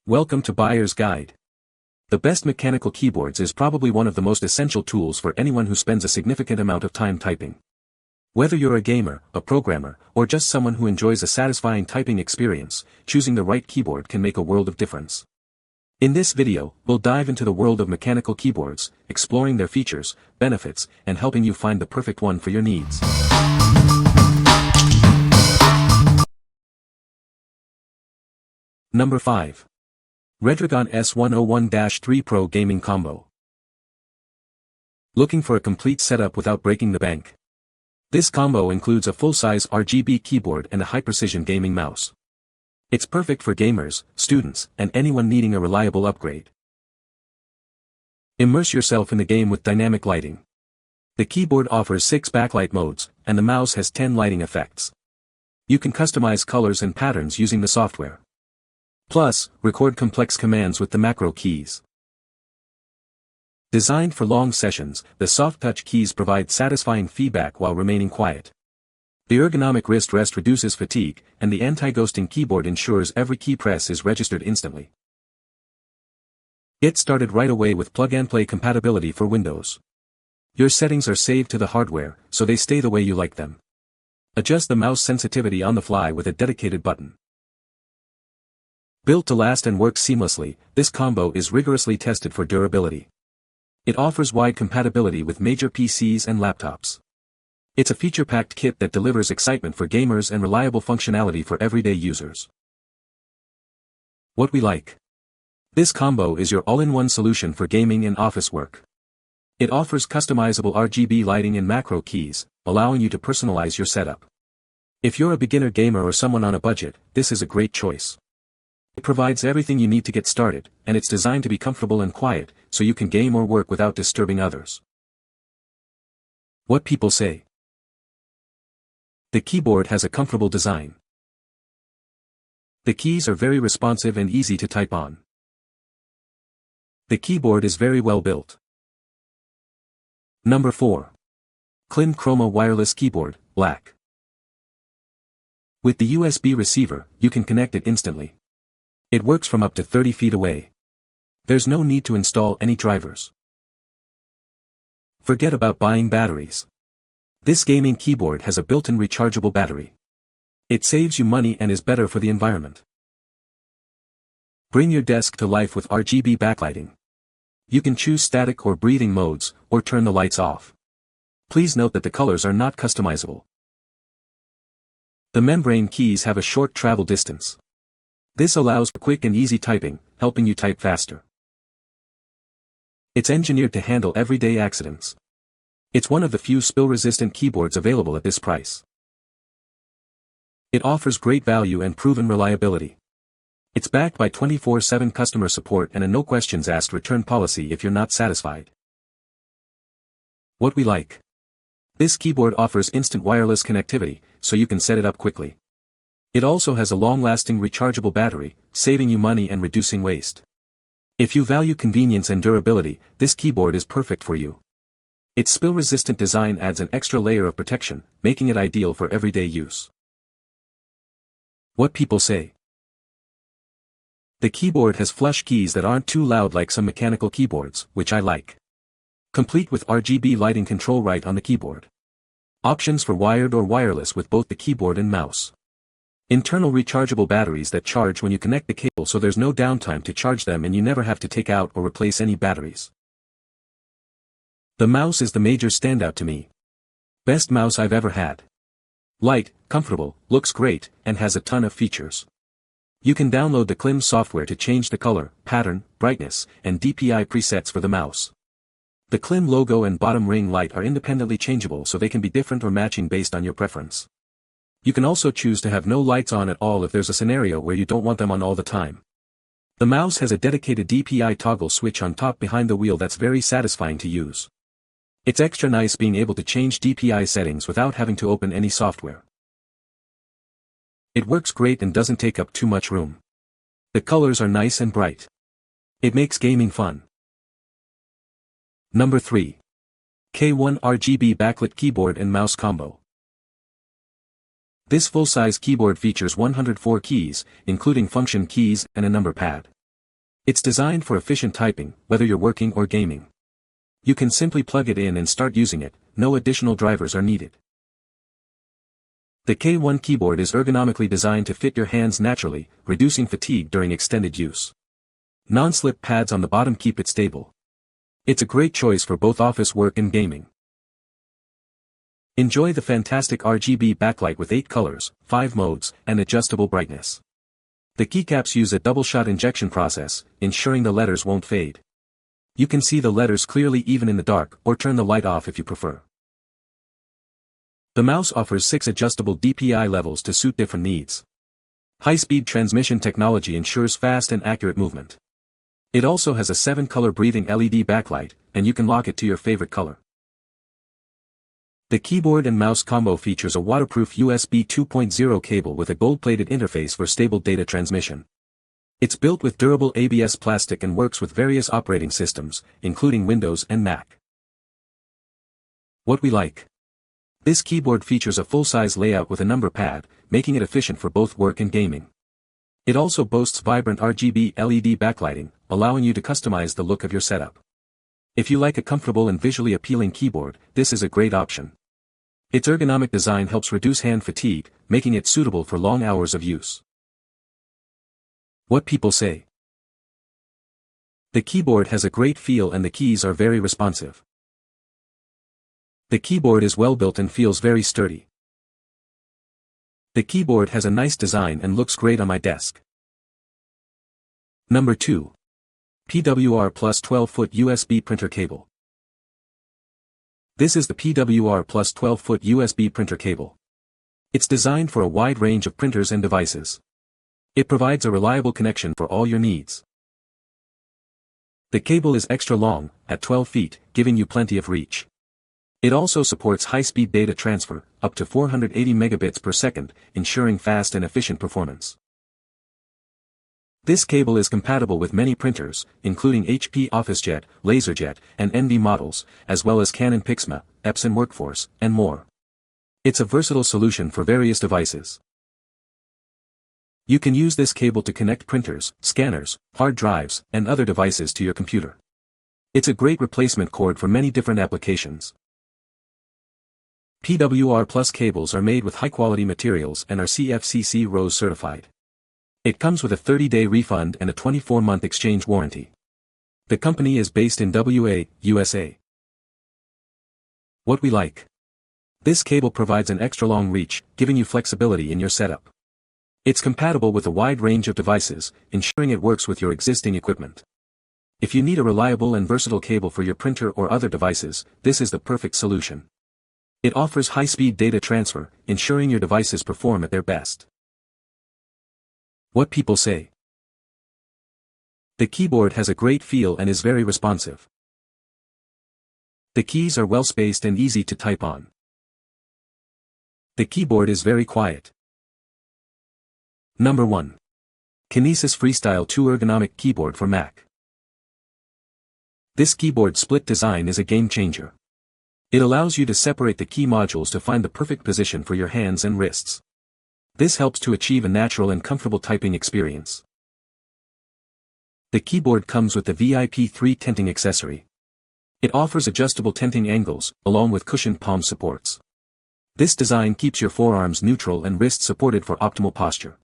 Welcome to Buyer's Guide. The best mechanical keyboards is probably one of the most essential tools for anyone who spends a significant amount of time typing. Whether you're a gamer, a programmer, or just someone who enjoys a satisfying typing experience, choosing the right keyboard can make a world of difference. In this video, we'll dive into the world of mechanical keyboards, exploring their features, benefits, and helping you find the perfect one for your needs. Number 5. Redragon S101-3 Pro Gaming Combo. Looking for a complete setup without breaking the bank? This combo includes a full-size RGB keyboard and a high-precision gaming mouse. It's perfect for gamers, students, and anyone needing a reliable upgrade. Immerse yourself in the game with dynamic lighting. The keyboard offers 6 backlight modes, and the mouse has 10 lighting effects. You can customize colors and patterns using the software. Plus, record complex commands with the macro keys. Designed for long sessions, the soft touch keys provide satisfying feedback while remaining quiet. The ergonomic wrist rest reduces fatigue, and the anti-ghosting keyboard ensures every key press is registered instantly. Get started right away with plug-and-play compatibility for Windows. Your settings are saved to the hardware, so they stay the way you like them. Adjust the mouse sensitivity on the fly with a dedicated button. Built to last and work seamlessly, this combo is rigorously tested for durability. It offers wide compatibility with major PCs and laptops. It's a feature-packed kit that delivers excitement for gamers and reliable functionality for everyday users. What we like. This combo is your all-in-one solution for gaming and office work. It offers customizable RGB lighting and macro keys, allowing you to personalize your setup. If you're a beginner gamer or someone on a budget, this is a great choice. It provides everything you need to get started, and it's designed to be comfortable and quiet, so you can game or work without disturbing others. What people say. The keyboard has a comfortable design. The keys are very responsive and easy to type on. The keyboard is very well built. Number 4. KLIM Chroma Wireless Keyboard, Black. With the USB receiver, you can connect it instantly. It works from up to 30 feet away. There's no need to install any drivers. Forget about buying batteries. This gaming keyboard has a built-in rechargeable battery. It saves you money and is better for the environment. Bring your desk to life with RGB backlighting. You can choose static or breathing modes, or turn the lights off. Please note that the colors are not customizable. The membrane keys have a short travel distance. This allows for quick and easy typing, helping you type faster. It's engineered to handle everyday accidents. It's one of the few spill-resistant keyboards available at this price. It offers great value and proven reliability. It's backed by 24/7 customer support and a no-questions-asked return policy if you're not satisfied. What we like. This keyboard offers instant wireless connectivity, so you can set it up quickly. It also has a long-lasting rechargeable battery, saving you money and reducing waste. If you value convenience and durability, this keyboard is perfect for you. Its spill-resistant design adds an extra layer of protection, making it ideal for everyday use. What people say. The keyboard has flush keys that aren't too loud like some mechanical keyboards, which I like. Complete with RGB lighting control right on the keyboard. Options for wired or wireless with both the keyboard and mouse. Internal rechargeable batteries that charge when you connect the cable, so there's no downtime to charge them and you never have to take out or replace any batteries. The mouse is the major standout to me. Best mouse I've ever had. Light, comfortable, looks great, and has a ton of features. You can download the KLIM software to change the color, pattern, brightness, and DPI presets for the mouse. The KLIM logo and bottom ring light are independently changeable, so they can be different or matching based on your preference. You can also choose to have no lights on at all if there's a scenario where you don't want them on all the time. The mouse has a dedicated DPI toggle switch on top behind the wheel that's very satisfying to use. It's extra nice being able to change DPI settings without having to open any software. It works great and doesn't take up too much room. The colors are nice and bright. It makes gaming fun. Number 3. K1 RGB Backlit Keyboard and Mouse Combo. This full-size keyboard features 104 keys, including function keys and a number pad. It's designed for efficient typing, whether you're working or gaming. You can simply plug it in and start using it, no additional drivers are needed. The K1 keyboard is ergonomically designed to fit your hands naturally, reducing fatigue during extended use. Non-slip pads on the bottom keep it stable. It's a great choice for both office work and gaming. Enjoy the fantastic RGB backlight with 8 colors, 5 modes, and adjustable brightness. The keycaps use a double-shot injection process, ensuring the letters won't fade. You can see the letters clearly even in the dark, or turn the light off if you prefer. The mouse offers 6 adjustable DPI levels to suit different needs. High-speed transmission technology ensures fast and accurate movement. It also has a 7-color breathing LED backlight, and you can lock it to your favorite color. The keyboard and mouse combo features a waterproof USB 2.0 cable with a gold-plated interface for stable data transmission. It's built with durable ABS plastic and works with various operating systems, including Windows and Mac. What we like. This keyboard features a full-size layout with a number pad, making it efficient for both work and gaming. It also boasts vibrant RGB LED backlighting, allowing you to customize the look of your setup. If you like a comfortable and visually appealing keyboard, this is a great option. Its ergonomic design helps reduce hand fatigue, making it suitable for long hours of use. What people say. The keyboard has a great feel and the keys are very responsive. The keyboard is well built and feels very sturdy. The keyboard has a nice design and looks great on my desk. Number 2. PWR Plus 12-foot USB printer cable. This is the PWR Plus 12-foot USB printer cable. It's designed for a wide range of printers and devices. It provides a reliable connection for all your needs. The cable is extra long, at 12 feet, giving you plenty of reach. It also supports high-speed data transfer, up to 480 megabits per second, ensuring fast and efficient performance. This cable is compatible with many printers, including HP OfficeJet, LaserJet, and ND models, as well as Canon Pixma, Epson Workforce, and more. It's a versatile solution for various devices. You can use this cable to connect printers, scanners, hard drives, and other devices to your computer. It's a great replacement cord for many different applications. PWR Plus cables are made with high-quality materials and are CFCC RoHS certified. It comes with a 30-day refund and a 24-month exchange warranty. The company is based in WA, USA. What we like. This cable provides an extra long reach, giving you flexibility in your setup. It's compatible with a wide range of devices, ensuring it works with your existing equipment. If you need a reliable and versatile cable for your printer or other devices, this is the perfect solution. It offers high-speed data transfer, ensuring your devices perform at their best. What people say. The keyboard has a great feel and is very responsive. The keys are well spaced and easy to type on. The keyboard is very quiet. Number 1. KINESIS Freestyle 2 Ergonomic Keyboard for Mac. This keyboard split design is a game changer. It allows you to separate the key modules to find the perfect position for your hands and wrists. This helps to achieve a natural and comfortable typing experience. The keyboard comes with the VIP3 tenting accessory. It offers adjustable tenting angles, along with cushioned palm supports. This design keeps your forearms neutral and wrists supported for optimal posture.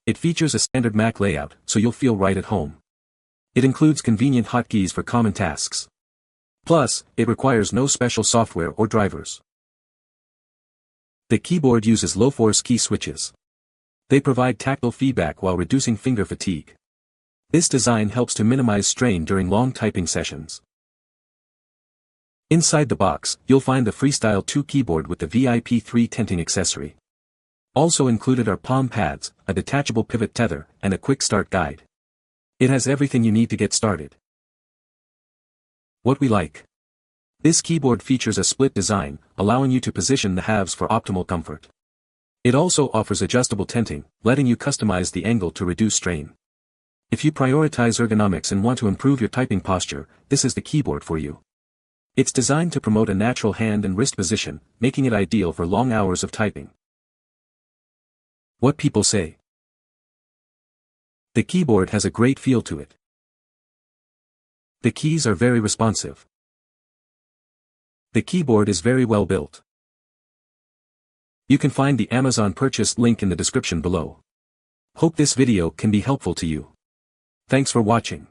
It features a standard Mac layout, so you'll feel right at home. It includes convenient hotkeys for common tasks. Plus, it requires no special software or drivers. The keyboard uses low-force key switches. They provide tactile feedback while reducing finger fatigue. This design helps to minimize strain during long typing sessions. Inside the box, you'll find the Freestyle 2 keyboard with the VIP3 tenting accessory. Also included are palm pads, a detachable pivot tether, and a quick start guide. It has everything you need to get started. What we like. This keyboard features a split design, allowing you to position the halves for optimal comfort. It also offers adjustable tenting, letting you customize the angle to reduce strain. If you prioritize ergonomics and want to improve your typing posture, this is the keyboard for you. It's designed to promote a natural hand and wrist position, making it ideal for long hours of typing. What people say. The keyboard has a great feel to it. The keys are very responsive. The keyboard is very well built. You can find the Amazon purchase link in the description below. Hope this video can be helpful to you. Thanks for watching.